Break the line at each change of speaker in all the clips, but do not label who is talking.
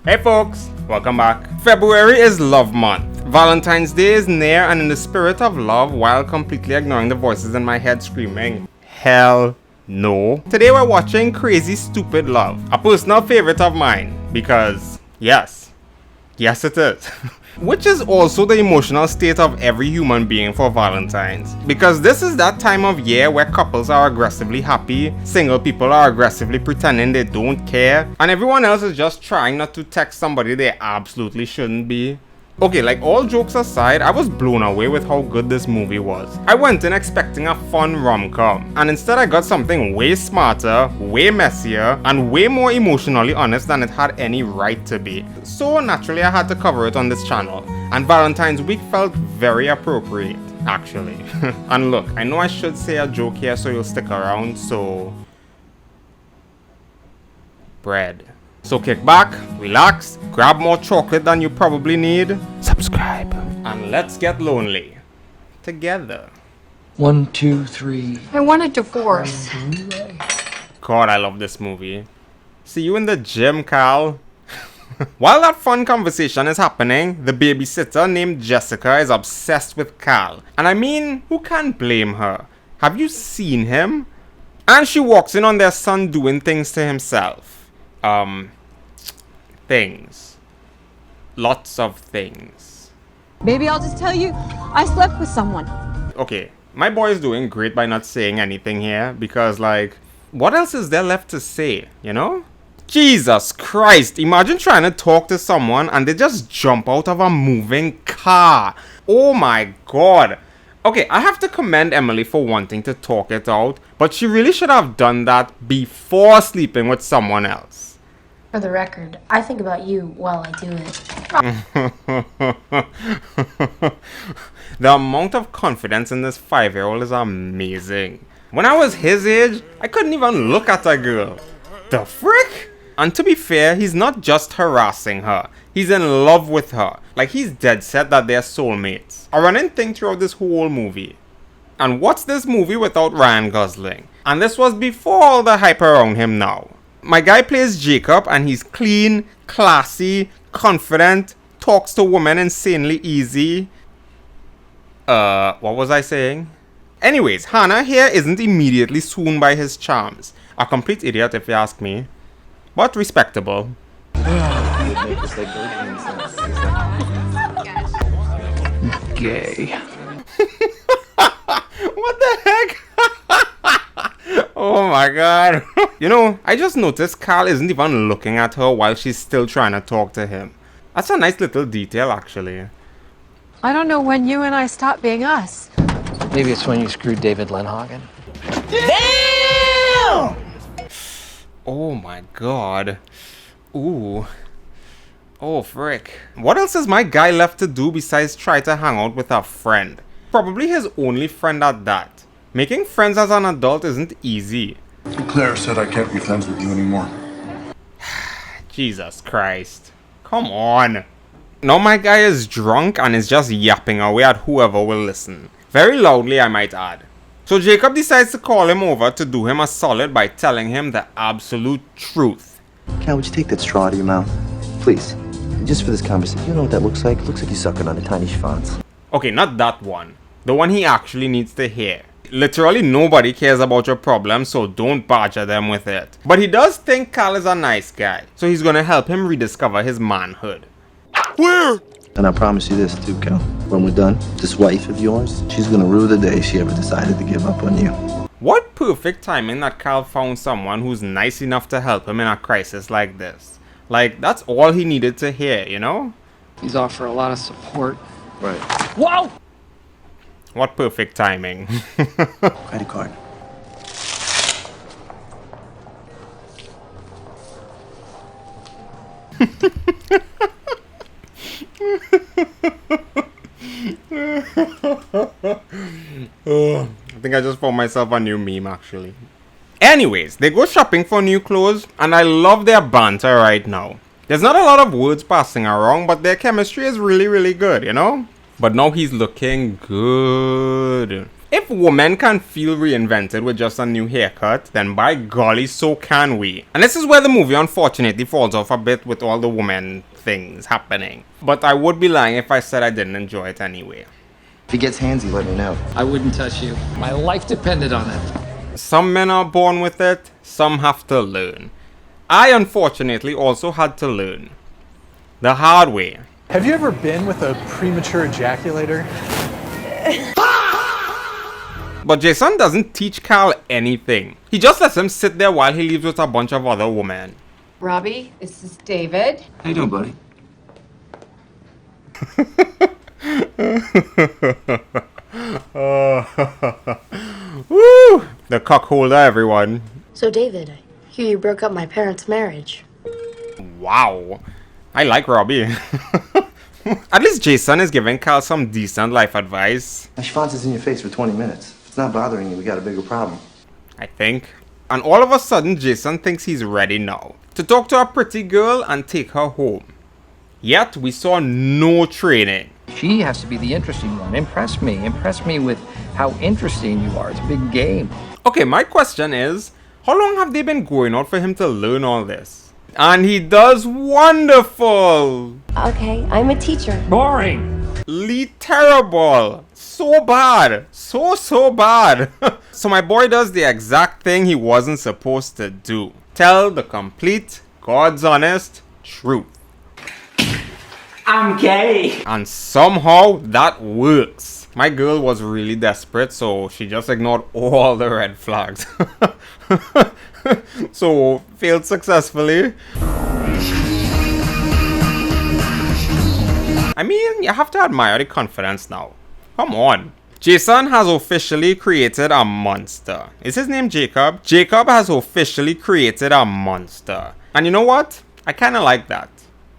Hey folks, welcome back. February is Love Month. Valentine's Day is near, and in the spirit of love, while completely ignoring the voices in my head screaming, hell no. Today we're watching Crazy Stupid Love, a personal favorite of mine, because yes it is. Which is also the emotional state of every human being for Valentine's. Because this is that time of year where couples are aggressively happy, single people are aggressively pretending they don't care, and everyone else is just trying not to text somebody they absolutely shouldn't be. Okay, like all jokes aside, I was blown away with how good this movie was. I went in expecting a fun rom-com, and instead I got something way smarter, way messier, and way more emotionally honest than it had any right to be. So naturally I had to cover it on this channel, and Valentine's week felt very appropriate, actually. And look, I know I should say a joke here so you'll stick around, so... bread. So kick back, relax, grab more chocolate than you probably need, subscribe, and let's get lonely. Together.
1, 2, 3.
I want a divorce.
God, I love this movie. See you in the gym, Carell. While that fun conversation is happening, the babysitter named Jessica is obsessed with Carell. And I mean, who can blame her? Have you seen him? And she walks in on their son doing things to himself. Things. Lots of things.
Maybe I'll just tell you, I slept with someone.
Okay, my boy is doing great by not saying anything here because, like, what else is there left to say, you know? Jesus Christ, imagine trying to talk to someone and they just jump out of a moving car. Oh my God. Okay, I have to commend Emily for wanting to talk it out, but she really should have done that before sleeping with someone else.
For the record, I think about you while I do it.
The amount of confidence in this 5-year-old is amazing. When I was his age, I couldn't even look at a girl. The frick? And to be fair, he's not just harassing her. He's in love with her. Like, he's dead set that they're soulmates. A running thing throughout this whole movie. And what's this movie without Ryan Gosling? And this was before all the hype around him now. My guy plays Jacob and he's clean, classy, confident, talks to women insanely easy. What was I saying? Anyways, Hannah here isn't immediately swooned by his charms. A complete idiot if you ask me. But respectable.
Gay.
What the heck? Oh my God. You know, I just noticed Carell isn't even looking at her while she's still trying to talk to him. That's a nice little detail, actually.
I don't know when you and I stop being us.
Maybe it's when you screwed David Lenhagen.
Damn! Oh my God. Ooh. Oh frick. What else is my guy left to do besides try to hang out with a friend? Probably his only friend at that. Making friends as an adult isn't easy.
Claire said I can't be friends with you anymore.
Jesus Christ. Come on. Now my guy is drunk and is just yapping away at whoever will listen. Very loudly, I might add. So Jacob decides to call him over to do him a solid by telling him the absolute truth.
Cal, would you take that straw out of your mouth? Please. Just for this conversation. You know what that looks like? It looks like you're sucking on a tiny schwanz.
Okay, not that one. The one he actually needs to hear. Literally nobody cares about your problem, so don't badger them with it. But he does think Carell is a nice guy, so he's gonna help him rediscover his manhood.
Where?
And I promise you this too, Cal. When we're done, this wife of yours, she's gonna rue the day she ever decided to give up on you.
What perfect timing that Carell found someone who's nice enough to help him in a crisis like this. Like, that's all he needed to hear, you know?
He's offered a lot of support.
Right.
Whoa!
What perfect timing.
Credit card.
Oh, I think I just found myself a new meme actually. Anyways, they go shopping for new clothes and I love their banter right now. There's not a lot of words passing around, but their chemistry is really good, you know? But now he's looking good. If women can feel reinvented with just a new haircut, then by golly, so can we. And this is where the movie unfortunately falls off a bit with all the women things happening. But I would be lying if I said I didn't enjoy it anyway.
If he gets handsy, let me know.
I wouldn't touch you. My life depended on it.
Some men are born with it, some have to learn. I unfortunately also had to learn. The hard way.
Have you ever been with a premature ejaculator?
But Jason doesn't teach Carl anything. He just lets him sit there while he leaves with a bunch of other women.
Robbie, this is David.
How you doing, buddy?
Woo! The cuckolder, everyone.
So, David, I hear you broke up my parents' marriage.
Wow. I like Robbie. At least Jason is giving Carl some decent life advice.
My schwanz is in your face for 20 minutes. If it's not bothering you, we got a bigger problem.
I think. And all of a sudden, Jason thinks he's ready now to talk to a pretty girl and take her home. Yet, we saw no training.
She has to be the interesting one. Impress me. Impress me with how interesting you are. It's a big game.
Okay, my question is, how long have they been going out for him to learn all this? And he does wonderful.
Okay, I'm a teacher.
Boring.
Terrible. So bad. So bad. So my boy does the exact thing he wasn't supposed to do. Tell the complete, God's honest truth.
I'm gay.
And somehow that works. My girl was really desperate, so she just ignored all the red flags. So, failed successfully. I mean, you have to admire the confidence now. Come on. Jason has officially created a monster. Is his name Jacob? Jacob has officially created a monster. And you know what? I kinda like that.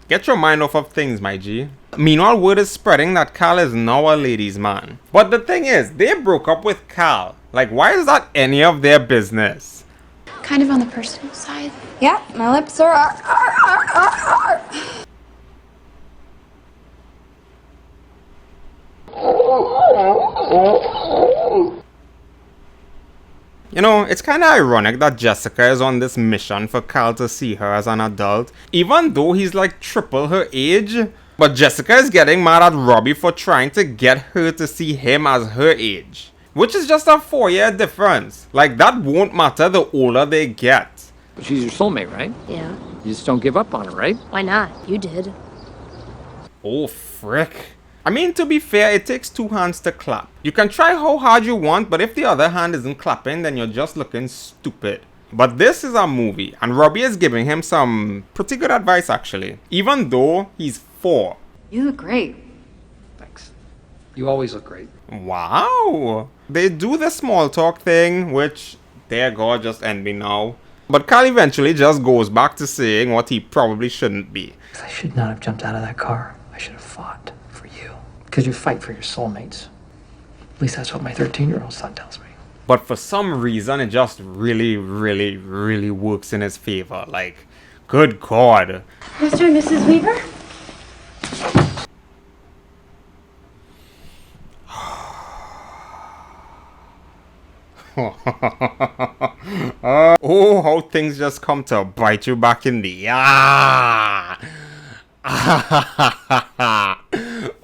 Get your mind off of things, my G. Meanwhile, word is spreading that Carl is now a ladies' man. But the thing is, they broke up with Carl. Like, why is that any of their business?
Kind of on the personal side.
Yeah, my lips are.
You know, it's kind of ironic that Jessica is on this mission for Carl to see her as an adult, even though he's like triple her age. But Jessica is getting mad at Robbie for trying to get her to see him as her age, which is just a 4-year difference. Like, that won't matter the older they get.
But she's your soulmate, right?
Yeah.
You just don't give up on her, right?
Why not? You did.
Oh, frick. I mean, to be fair, it takes 2 hands to clap. You can try how hard you want, but if the other hand isn't clapping, then you're just looking stupid. But this is a movie, and Robbie is giving him some pretty good advice, actually. Even though he's 4.
You look great.
Thanks. You always look great.
Wow. They do the small talk thing, which, dear God, just end me now. But Carl eventually just goes back to saying what he probably shouldn't be.
I should not have jumped out of that car. I should have fought for you. Because you fight for your soulmates. At least that's what my 13-year-old son tells me.
But for some reason, it just really works in his favor. Like, good God.
Mr. and Mrs. Weaver?
Oh, how things just come to bite you back in the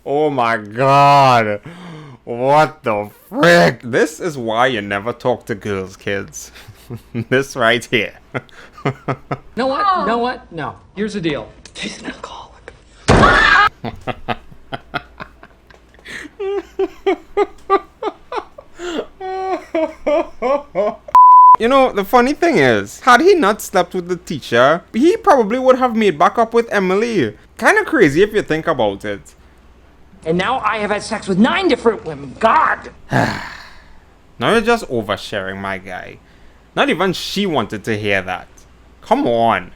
Oh my God. What the frick? This is why you never talk to girls, kids. This right here.
Know what? Know what? No. Here's the deal. She's an alcoholic.
You know, the funny thing is, had he not slept with the teacher, he probably would have made back up with Emily. Kinda crazy if you think about it.
And now I have had sex with 9 different women. God!
Now you're just oversharing, my guy. Not even she wanted to hear that. Come on.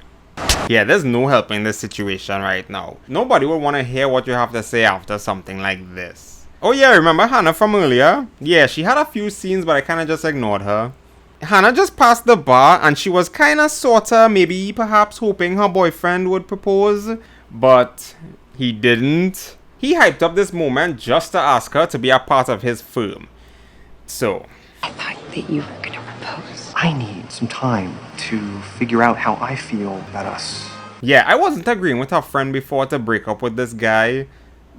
Yeah, there's no helping this situation right now. Nobody would want to hear what you have to say after something like this. Oh yeah, remember Hannah from earlier? Yeah, she had a few scenes, but I kind of just ignored her. Hannah just passed the bar and she was kind of sorta maybe perhaps hoping her boyfriend would propose, but he didn't. He hyped up this moment just to ask her to be a part of his firm. So,
I thought that you were gonna propose.
I need some time to figure out how I feel about us.
yeah, I wasn't agreeing with her friend before to break up with this guy,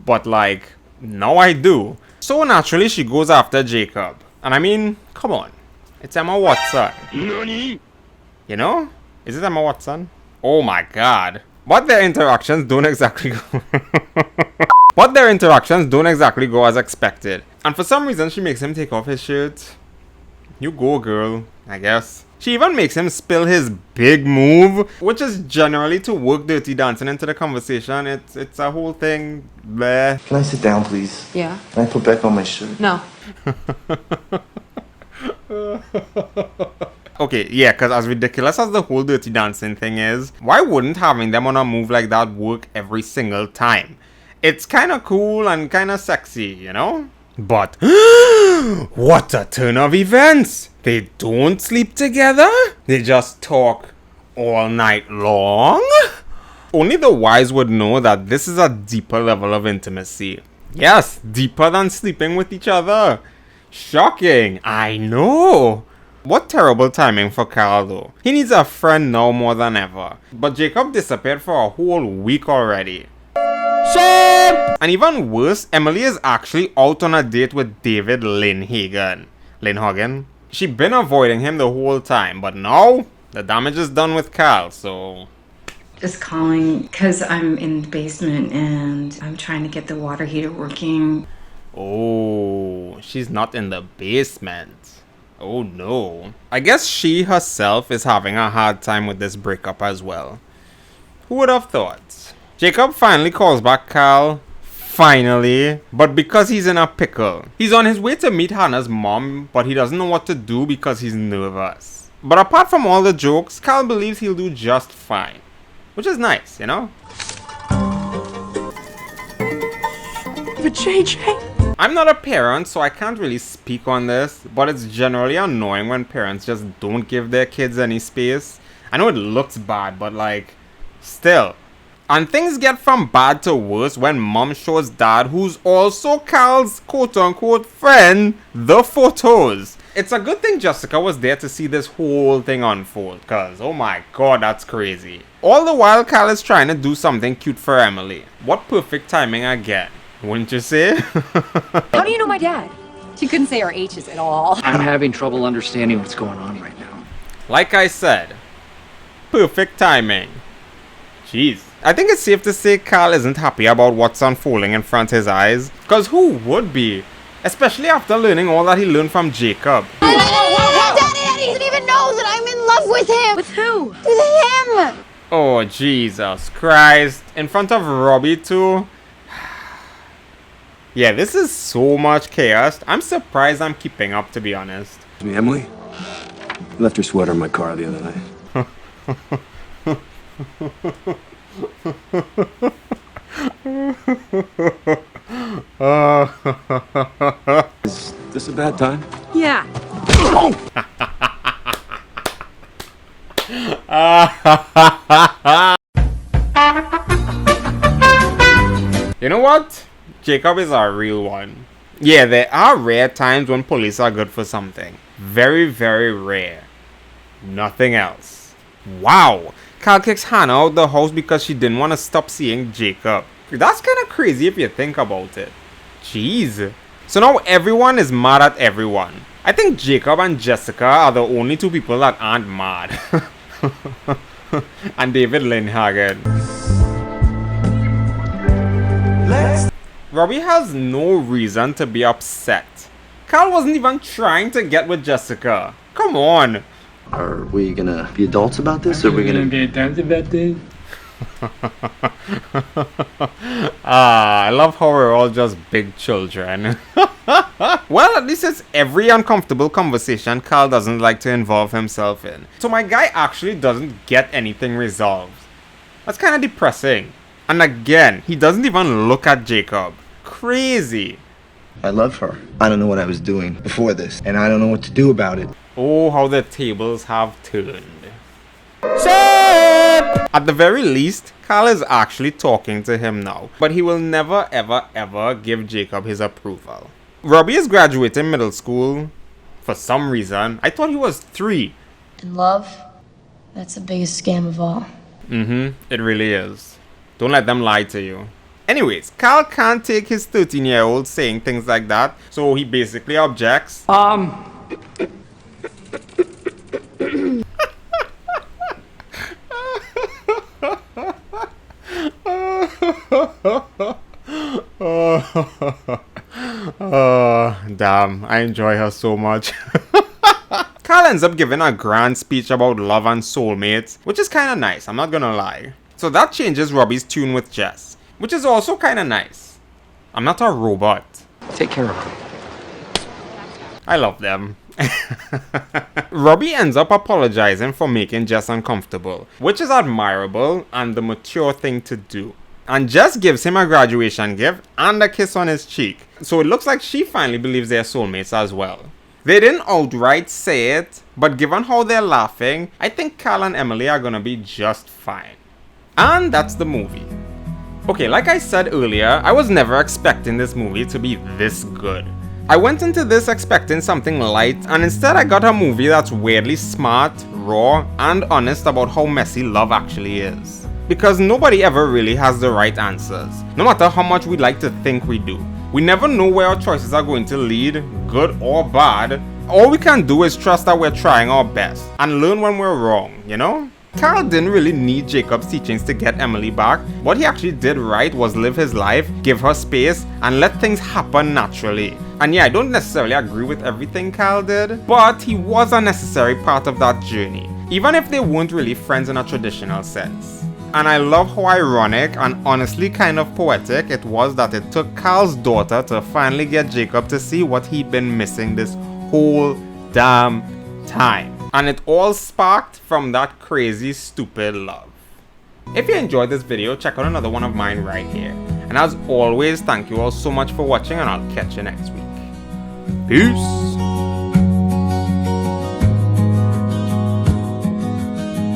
but like, now I do. So naturally, she goes after Jacob. And I mean, come on. It's Emma Watson. You know? Is it Emma Watson? Oh my god. But their interactions don't exactly go But their interactions don't exactly go as expected. And for some reason, she makes him take off his shirt. You go, girl, I guess. She even makes him spill his big move, which is generally to work Dirty Dancing into the conversation. It's a whole thing. Bleh.
Can I sit down, please?
Yeah.
Can I put back on my shirt?
No.
Okay, yeah, because as ridiculous as the whole Dirty Dancing thing is, why wouldn't having them on a move like that work every single time? It's kind of cool and kind of sexy, you know? But, what a turn of events! They don't sleep together? They just talk all night long? Only the wise would know that this is a deeper level of intimacy. Yes, deeper than sleeping with each other. Shocking, I know. What terrible timing for Carell though. He needs a friend now more than ever. But Jacob disappeared for a whole week already. Shame! And even worse, Emily is actually out on a date with David Linhagen. She'd been avoiding him the whole time, but now the damage is done with Carell, so...
Just calling because I'm in the basement and I'm trying to get the water heater working.
Oh, she's not in the basement. Oh no. I guess she herself is having a hard time with this breakup as well. Who would have thought? Jacob finally calls back Carell. Finally. But because he's in a pickle. He's on his way to meet Hannah's mom, but he doesn't know what to do because he's nervous. But apart from all the jokes, Carell believes he'll do just fine. Which is nice, you know?
But JJ...
I'm not a parent, so I can't really speak on this, but it's generally annoying when parents just don't give their kids any space. I know it looks bad, but like, still. And things get from bad to worse when mom shows dad, who's also Carell's quote-unquote friend, the photos. It's a good thing Jessica was there to see this whole thing unfold, cause oh my god, that's crazy. All the while Carell is trying to do something cute for Emily. What perfect timing again, wouldn't you say?
How do you know my dad? She couldn't say our H's at all.
I'm having trouble understanding what's going on right now.
Like I said, perfect timing. Jeez. I think it's safe to say Carell isn't happy about what's unfolding in front of his eyes. Cause who would be? Especially after learning all that he learned from Jacob.
Daddy doesn't even know that I'm in love with him.
With who?
With him.
Oh, Jesus Christ. In front of Robbie too? Yeah, this is so much chaos. I'm surprised I'm keeping up, to be honest.
Emily? Left her sweater in my car the other night. Is this a bad time?
Yeah.
You know what? Jacob is a real one. Yeah, there are rare times when police are good for something. Very, very rare. Nothing else. Wow. Carell kicks Hannah out the house because she didn't want to stop seeing Jacob. That's kind of crazy if you think about it. Jeez. So now everyone is mad at everyone. I think Jacob and Jessica are the only two people that aren't mad. And David Linhagen. Robbie has no reason to be upset. Carell wasn't even trying to get with Jessica. Come on.
Are we gonna be adults about this, or are we gonna
be adults about this?
I love how we're all just big children. Well, at least it's every uncomfortable conversation Carell doesn't like to involve himself in. So my guy actually doesn't get anything resolved. That's kind of depressing. And again, he doesn't even look at Jacob. Crazy.
I love her. I don't know what I was doing before this, and I don't know what to do about it.
Oh, how the tables have turned. Shit! At the very least, Carell is actually talking to him now. But he will never ever ever give Jacob his approval. Robbie is graduating middle school for some reason. I thought he was 3.
And love, that's the biggest scam of all.
It really is. Don't let them lie to you. Anyways, Carl can't take his 13-year-old saying things like that, so he basically objects. Oh, damn, I enjoy her so much. Carl ends up giving a grand speech about love and soulmates, which is kinda nice, I'm not gonna lie. So that changes Robbie's tune with Jess, which is also kinda nice. I'm not a robot.
Take care of her.
I love them. Robbie ends up apologizing for making Jess uncomfortable, which is admirable and the mature thing to do. And Jess gives him a graduation gift and a kiss on his cheek, so it looks like she finally believes they're soulmates as well. They didn't outright say it, but given how they're laughing, I think Carl and Emily are gonna be just fine. And that's the movie. Okay, like I said earlier, I was never expecting this movie to be this good. I went into this expecting something light, and instead I got a movie that's weirdly smart, raw, and honest about how messy love actually is. Because nobody ever really has the right answers, no matter how much we like to think we do. We never know where our choices are going to lead, good or bad. All we can do is trust that we're trying our best, and learn when we're wrong, you know? Carl didn't really need Jacob's teachings to get Emily back. What he actually did right was live his life, give her space, and let things happen naturally. And yeah, I don't necessarily agree with everything Carl did, but he was a necessary part of that journey, even if they weren't really friends in a traditional sense. And I love how ironic and honestly kind of poetic it was that it took Carl's daughter to finally get Jacob to see what he'd been missing this whole damn time. And it all sparked from that crazy, stupid love. If you enjoyed this video, check out another one of mine right here. And as always, thank you all so much for watching, and I'll catch you next week. Peace!